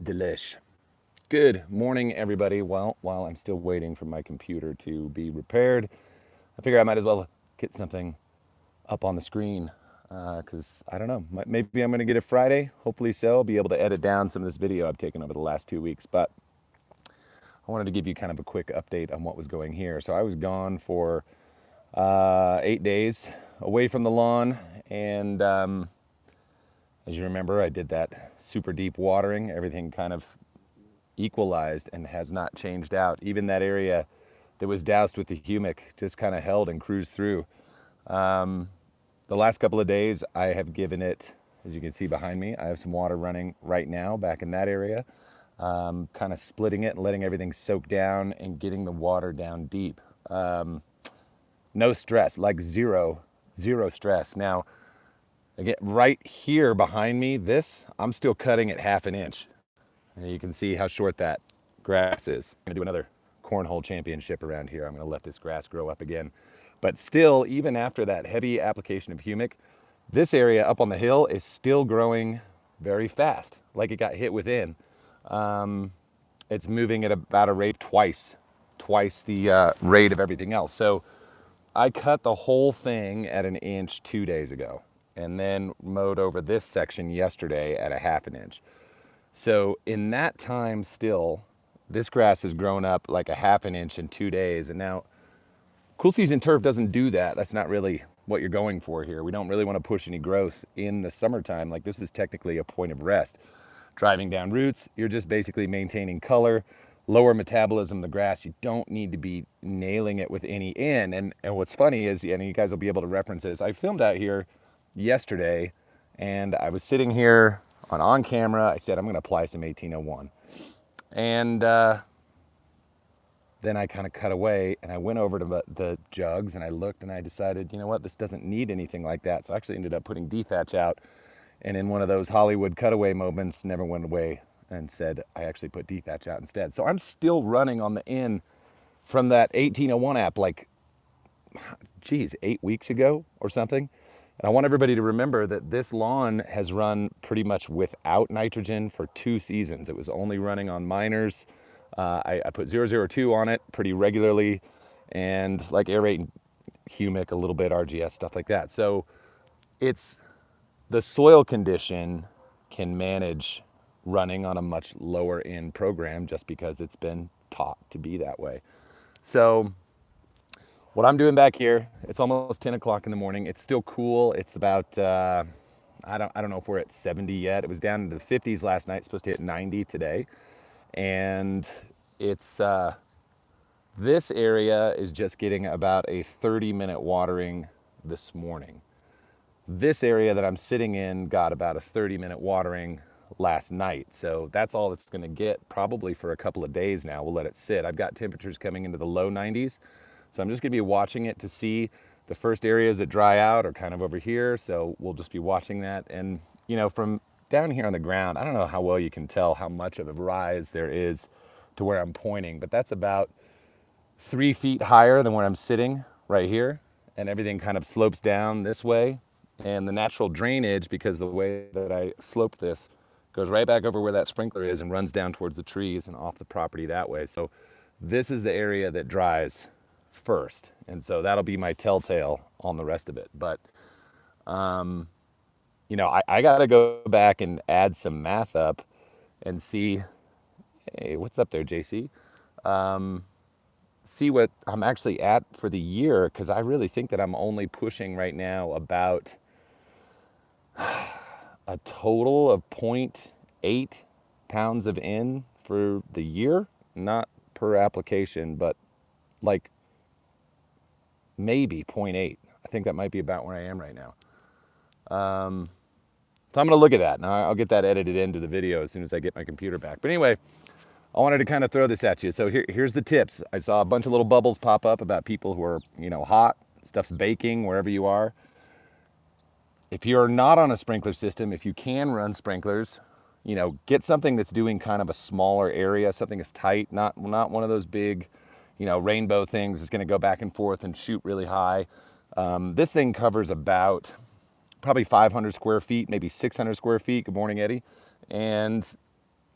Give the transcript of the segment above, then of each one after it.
Delish. Good morning, everybody. Well, while I'm still waiting for my computer to be repaired, I figure I might as well get something up on the screen because I don't know. Maybe I'm going to get it Friday. Hopefully so. I'll be able to edit down some of this video I've taken over the last 2 weeks. But I wanted to give you kind of a quick update on what was going here. So I was gone for 8 days away from the lawn, and as you remember, I did that super deep watering. Everything kind of equalized and has not changed out. Even that area that was doused with the humic just kind of held and cruised through. The last couple of days, I have given it, as you can see behind me, I have some water running right now back in that area, kind of splitting it and letting everything soak down and getting the water down deep. No stress, like zero stress. Now, again, right here behind me, I'm still cutting at 1/2 inch. And you can see how short that grass is. I'm gonna do another cornhole championship around here. I'm gonna let this grass grow up again. But still, even after that heavy application of humic, this area up on the hill is still growing very fast, like it got hit within. It's moving at about a rate twice the rate of everything else. So I cut the whole thing at 1 inch 2 days ago, and then mowed over this section yesterday at a 1/2 inch. So in that time still, this grass has grown up like a 1/2 inch in 2 days. And now cool season turf doesn't do that. That's not really what you're going for here. We don't really want to push any growth in the summertime. Like, this is technically a point of rest. Driving down roots, you're just basically maintaining color, lower metabolism of the grass. You don't need to be nailing it with any in. And what's funny is, and you guys will be able to reference this, I filmed out here yesterday and I was sitting here on camera. I said, I'm going to apply some 1801. And then I kind of cut away and I went over to the jugs and I looked and I decided, you know what, this doesn't need anything like that. So I actually ended up putting dethatch out, and in one of those Hollywood cutaway moments, never went away and said, I actually put dethatch out instead. So I'm still running on the in from that 1801 app, like, geez, 8 weeks ago or something. And I want everybody to remember that this lawn has run pretty much without nitrogen for 2 seasons. It was only running on minors. I put 002 on it pretty regularly, and like aerate, humic, a little bit, RGS, stuff like that. So it's the soil condition can manage running on a much lower end program just because it's been taught to be that way. So what I'm doing back here, it's almost 10 o'clock in the morning. It's still cool. It's about, I don't know if we're at 70 yet. It was down into the 50s last night. It's supposed to hit 90 today. And it's, this area is just getting about a 30-minute watering this morning. This area that I'm sitting in got about a 30-minute watering last night. So that's all it's gonna get probably for a couple of days now. We'll let it sit. I've got temperatures coming into the low 90s. So I'm just gonna be watching it to see the first areas that dry out are kind of over here. So we'll just be watching that. And, you know, from down here on the ground, I don't know how well you can tell how much of a rise there is to where I'm pointing, but that's about 3 feet higher than where I'm sitting right here. And everything kind of slopes down this way. And the natural drainage, because the way that I sloped this, goes right back over where that sprinkler is and runs down towards the trees and off the property that way. So this is the area that dries first. And so that'll be my telltale on the rest of it. But, you know, I got to go back and add some math up and see, hey, what's up there, JC? See what I'm actually at for the year, because I really think that I'm only pushing right now about a total of 0.8 pounds of N for the year, not per application, but like maybe 0.8. I think that might be about where I am right now. So I'm gonna look at that. Now I'll get that edited into the video as soon as I get my computer back. But anyway, I wanted to kind of throw this at you. So here's the tips. I saw a bunch of little bubbles pop up about people who are, you know, hot, stuff's baking wherever you are. If you're not on a sprinkler system, if you can run sprinklers, you know, get something that's doing kind of a smaller area, something that's tight, not one of those big, you know, rainbow things that's gonna go back and forth and shoot really high. This thing covers about probably 500 square feet, maybe 600 square feet. Good morning, Eddie. And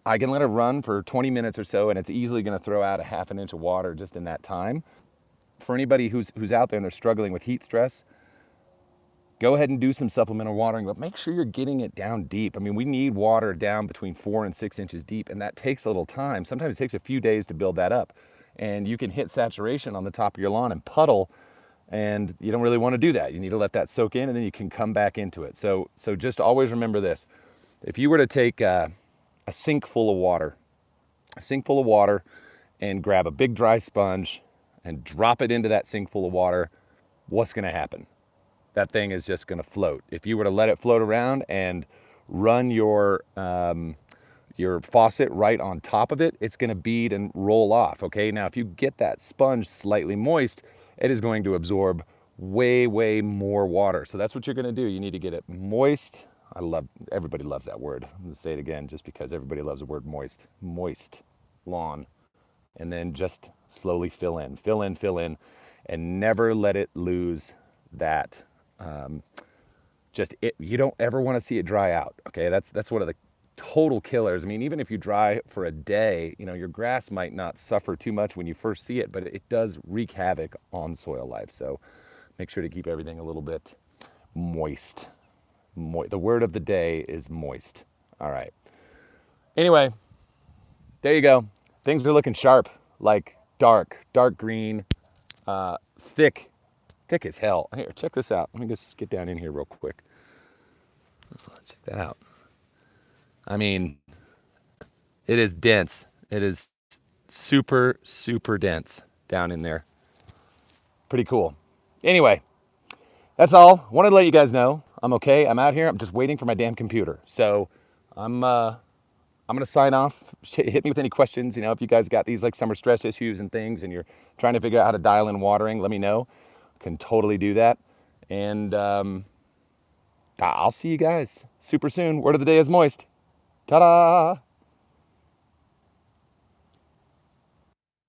I can let it run for 20 minutes or so, and it's easily going to throw out a half an inch of water just in that time. For anybody who's out there and they're struggling with heat stress, go ahead and do some supplemental watering, but make sure you're getting it down deep. I mean, we need water down between 4 and 6 inches deep, and that takes a little time. Sometimes it takes a few days to build that up. And you can hit saturation on the top of your lawn and puddle, and you don't really want to do that. You need to let that soak in, and then you can come back into it. So just always remember this. If you were to take a sink full of water, and grab a big dry sponge and drop it into that sink full of water, what's going to happen? That thing is just going to float. If you were to let it float around and run your faucet right on top of it, it's going to bead and roll off, okay? Now, if you get that sponge slightly moist, it is going to absorb way, way more water. So that's what you're going to do. You need to get it moist. Everybody loves that word. I'm going to say it again just because everybody loves the word moist. Moist lawn. And then just slowly fill in, and never let it lose that. You don't ever want to see it dry out. Okay, that's one of the total killers. I mean, even if you dry for a day, your grass might not suffer too much when you first see it, but it does wreak havoc on soil life. So make sure to keep everything a little bit moist. The word of the day is moist. All right. Anyway, there you go. Things are looking sharp, like dark green, thick as hell. Here, check this out. Let me just get down in here real quick. Check that out. I mean, it is dense. It is super, super dense down in there. Pretty cool. Anyway, that's all. Wanted to let you guys know I'm okay. I'm out here. I'm just waiting for my damn computer. So I'm going to sign off. Hit me with any questions. If you guys got these like summer stress issues and things and you're trying to figure out how to dial in watering, let me know. Can totally do that. And I'll see you guys super soon. Word of the day is moist. Ta-da!